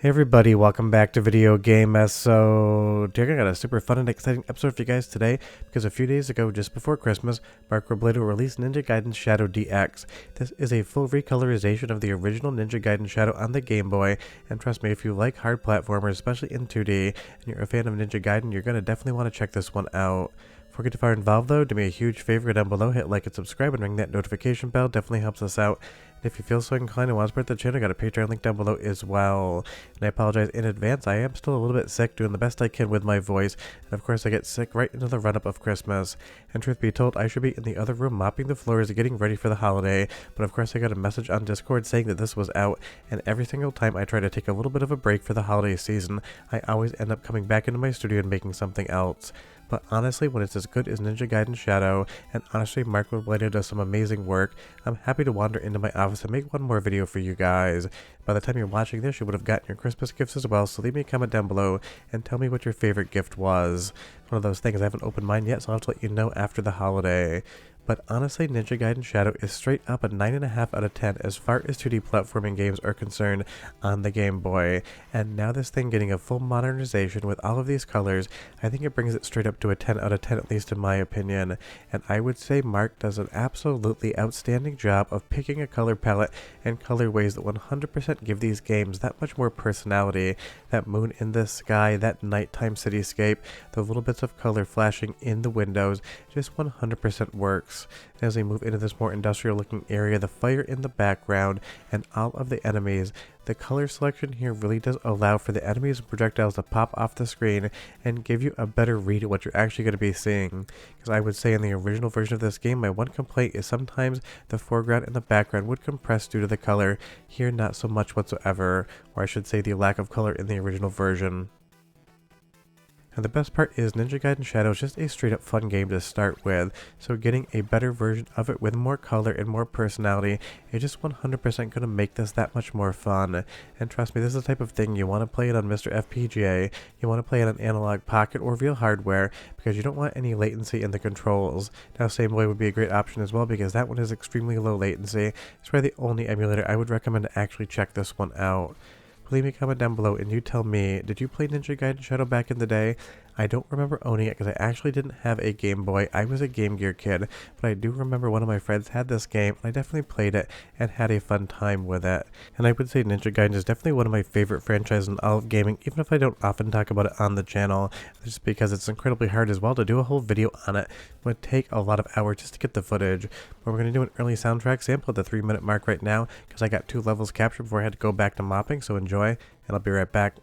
Hey everybody, welcome back to Video Game Mess. So, I got a super fun and exciting episode for you guys today because a few days ago, just before Christmas, Marc Robledo released Ninja Gaiden Shadow DX. This is a full recolorization of the original Ninja Gaiden Shadow on the Game Boy, and trust me, if you like hard platformers, especially in 2D, and you're a fan of Ninja Gaiden, you're going to definitely want to check this one out. Before we get too far involved though, do me a huge favor down below, hit like and subscribe and ring that notification bell, definitely helps us out. And if you feel so inclined and want to support the channel, I got a Patreon link down below as well. And I apologize in advance, I am still a little bit sick, doing the best I can with my voice, and of course I get sick right into the run-up of Christmas. And truth be told, I should be in the other room mopping the floors getting ready for the holiday, but of course I got a message on Discord saying that this was out, and every single time I try to take a little bit of a break for the holiday season, I always end up coming back into my studio and making something else. But honestly, when it's as good as Ninja Gaiden Shadow, and honestly Marc Robledo does some amazing work, I'm happy to wander into my office and make one more video for you guys. By the time you're watching this, you would have gotten your Christmas gifts as well, so leave me a comment down below and tell me what your favorite gift was. One of those things, I haven't opened mine yet, so I'll have to let you know after the holiday. But honestly, Ninja Gaiden Shadow is straight up a 9.5 out of 10 as far as 2D platforming games are concerned on the Game Boy. And now this thing getting a full modernization with all of these colors, I think it brings it straight up to a 10 out of 10, at least in my opinion. And I would say Marc does an absolutely outstanding job of picking a color palette and colorways that 100% give these games that much more personality. That moon in the sky, that nighttime cityscape, the little bits of color flashing in the windows, just 100% works. And as we move into this more industrial looking area, the fire in the background and all of the enemies, the color selection here really does allow for the enemies and projectiles to pop off the screen and give you a better read of what you're actually going to be seeing. Because I would say in the original version of this game, my one complaint is sometimes the foreground and the background would compress due to the color. Here, not so much whatsoever, or I should say the lack of color in the original version. And the best part is Ninja Gaiden Shadow is just a straight up fun game to start with, so getting a better version of it with more color and more personality is just 100% going to make this that much more fun. And trust me, this is the type of thing you want to play it on MiSTer FPGA, you want to play it on Analogue Pocket or real hardware, because you don't want any latency in the controls. Now Sameboy would be a great option as well, because that one is extremely low latency. It's probably the only emulator I would recommend to actually check this one out. Leave me a comment down below and you tell me, did you play Ninja Gaiden Shadow back in the day? I don't remember owning it because I actually didn't have a Game Boy. I was a Game Gear kid, but I do remember one of my friends had this game and I definitely played it and had a fun time with it. And I would say Ninja Gaiden is definitely one of my favorite franchises in all of gaming, even if I don't often talk about it on the channel, just because it's incredibly hard as well to do a whole video on it. It would take a lot of hours just to get the footage. But we're going to do an early soundtrack sample at the 3-minute mark right now because I got 2 levels captured before I had to go back to mopping, so enjoy, and I'll be right back.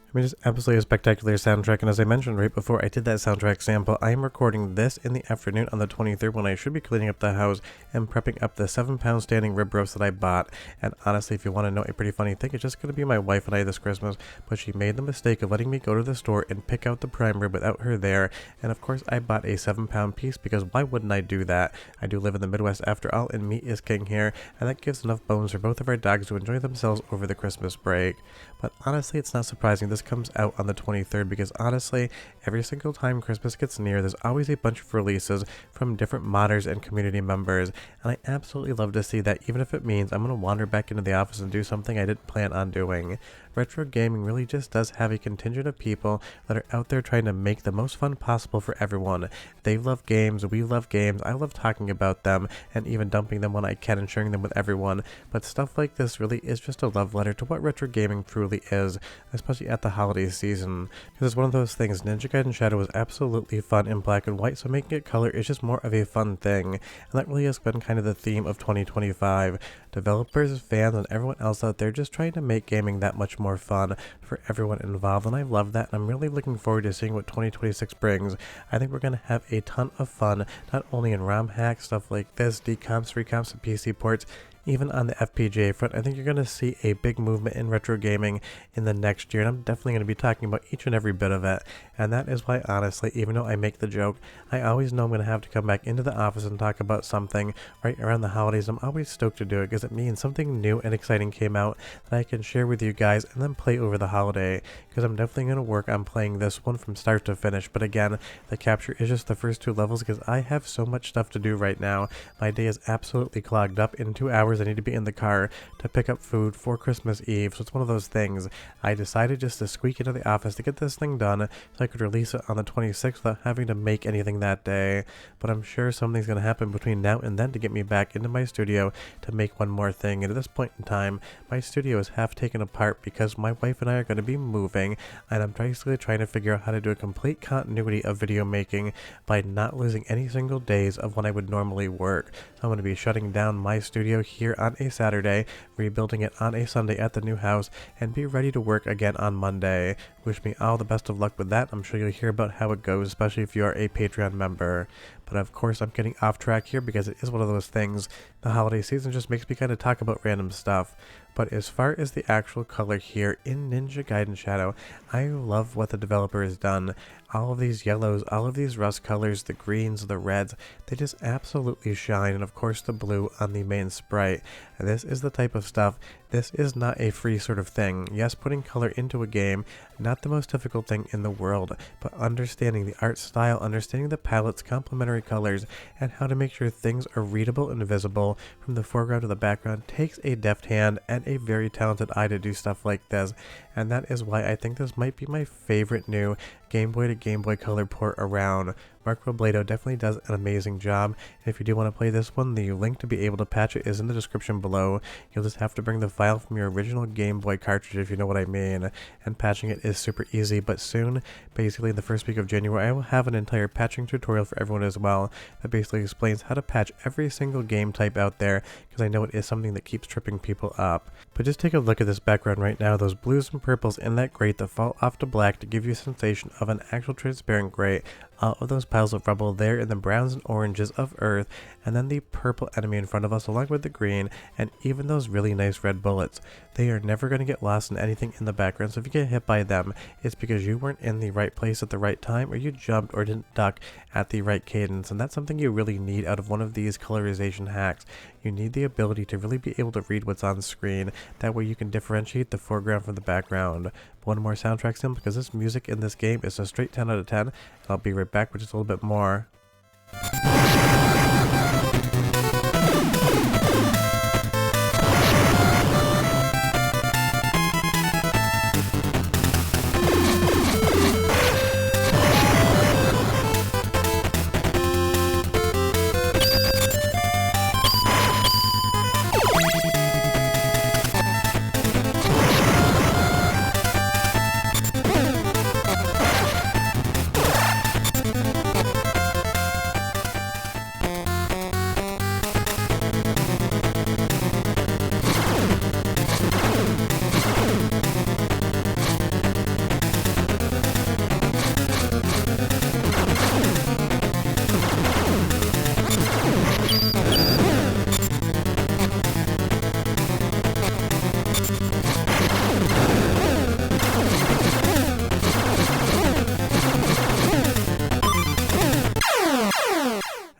I mean, it's absolutely a spectacular soundtrack, and as I mentioned right before I did that soundtrack sample, I am recording this in the afternoon on the 23rd when I should be cleaning up the house and prepping up the 7-pound standing rib roast that I bought. And honestly, if you want to know a pretty funny thing, it's just going to be my wife and I this Christmas, but she made the mistake of letting me go to the store and pick out the prime rib without her there, and of course I bought a 7-pound piece because why wouldn't I do that? I do live in the Midwest after all, and meat is king here, and that gives enough bones for both of our dogs to enjoy themselves over the Christmas break. But honestly, it's not surprising this comes out on the 23rd because honestly, every single time Christmas gets near, there's always a bunch of releases from different modders and community members, and I absolutely love to see that, even if it means I'm going to wander back into the office and do something I didn't plan on doing. Retro gaming really just does have a contingent of people that are out there trying to make the most fun possible for everyone. They love games, we love games, I love talking about them, and even dumping them when I can and sharing them with everyone, but stuff like this really is just a love letter to what retro gaming truly is, especially at the holiday season. Because it's one of those things, Ninja Gaiden Shadow is absolutely fun in black and white, so making it color is just more of a fun thing, and that really has been kind of the theme of 2025. Developers, fans, and everyone else out there just trying to make gaming that much more fun for everyone involved, and I love that, and I'm really looking forward to seeing what 2026 brings. I think we're going to have a ton of fun, not only in ROM hacks, stuff like this, decomps, recomps, and PC ports, even on the FPGA front, I think you're going to see a big movement in retro gaming in the next year, and I'm definitely going to be talking about each and every bit of it. And that is why, honestly, even though I make the joke, I always know I'm going to have to come back into the office and talk about something right around the holidays. I'm always stoked to do it because it means something new and exciting came out that I can share with you guys and then play over the holiday, because I'm definitely going to work on playing this one from start to finish. But again, the capture is just the first 2 levels because I have so much stuff to do right now. My day is absolutely clogged up. In 2 hours I need to be in the car to pick up food for Christmas Eve, so it's one of those things. I decided just to squeak into the office to get this thing done so I could release it on the 26th without having to make anything that day. But I'm sure something's going to happen between now and then to get me back into my studio to make one more thing. And at this point in time, my studio is half taken apart because my wife and I are going to be moving, and I'm basically trying to figure out how to do a complete continuity of video making by not losing any single days of when I would normally work. So I'm going to be shutting down my studio here on a Saturday, rebuilding it on a Sunday at the new house, and be ready to work again on Monday. Wish me all the best of luck with that. I'm sure you'll hear about how it goes, especially if you are a Patreon member. But of course, I'm getting off track here because it is one of those things. The holiday season just makes me kind of talk about random stuff. But as far as the actual color here in Ninja Gaiden Shadow, I love what the developer has done. All of these yellows, all of these rust colors, the greens, the reds, they just absolutely shine. And of course the blue on the main sprite. And this is the type of stuff. This is not a free sort of thing. Yes, putting color into a game, not the most difficult thing in the world, but understanding the art style, understanding the palette's complementary colors, and how to make sure things are readable and visible from the foreground to the background takes a deft hand and a very talented eye to do stuff like this. And that is why I think this might be my favorite new Game Boy to Game Boy Color port around. Marc Robledo definitely does an amazing job, and if you do want to play this one, the link to be able to patch it is in the description below. You'll just have to bring the file from your original Game Boy cartridge, if you know what I mean, and patching it is super easy. But soon, basically the first week of January, I will have an entire patching tutorial for everyone as well that basically explains how to patch every single game type out there, because I know it is something that keeps tripping people up. But just take a look at this background right now, those blues and purples in that grate that fall off to black to give you a sensation of an actual transparent grate. All of those piles of rubble there in the browns and oranges of Earth, and then the purple enemy in front of us along with the green, and even those really nice red bullets. They are never going to get lost in anything in the background, so if you get hit by them, it's because you weren't in the right place at the right time, or you jumped or didn't duck at the right cadence, and that's something you really need out of one of these colorization hacks. You need the ability to really be able to read what's on screen, that way you can differentiate the foreground from the background. One more soundtrack sample, because this music in this game is a straight 10 out of 10, and I'll be right back with just a little bit more.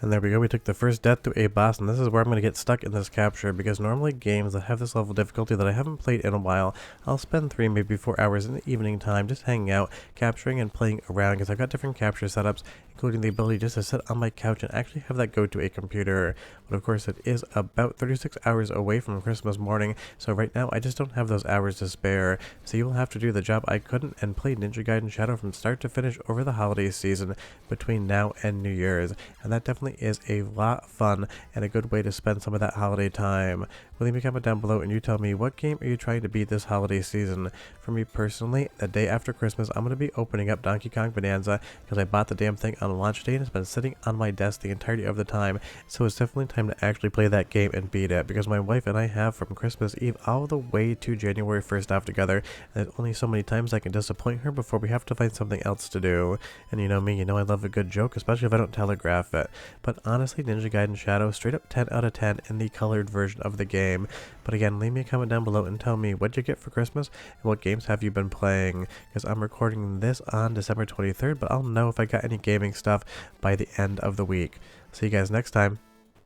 And there we go, we took the first death to a boss, and this is where I'm going to get stuck in this capture, because normally games that have this level of difficulty that I haven't played in a while, I'll spend 3, maybe 4 hours in the evening time just hanging out, capturing and playing around, because I've got different capture setups, including the ability just to sit on my couch and actually have that go to a computer. But of course it is about 36 hours away from Christmas morning, so right now I just don't have those hours to spare, so you will have to do the job I couldn't and play Ninja Gaiden Shadow from start to finish over the holiday season between now and New Year's, and that definitely is a lot of fun and a good way to spend some of that holiday time. Leave me a comment down below and you tell me, what game are you trying to beat this holiday season? For me personally, the day after Christmas, I'm going to be opening up Donkey Kong Bonanza, because I bought the damn thing on launch day and it's been sitting on my desk the entirety of the time, so it's definitely time to actually play that game and beat it, because my wife and I have from Christmas Eve all the way to January 1st off together, and there's only so many times I can disappoint her before we have to find something else to do. And you know me, you know I love a good joke, especially if I don't telegraph it. But But honestly, Ninja Gaiden Shadow, straight up 10 out of 10 in the colored version of the game. But again, leave me a comment down below and tell me what you get for Christmas and what games have you been playing. Because I'm recording this on December 23rd, but I'll know if I got any gaming stuff by the end of the week. See you guys next time.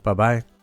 Bye-bye.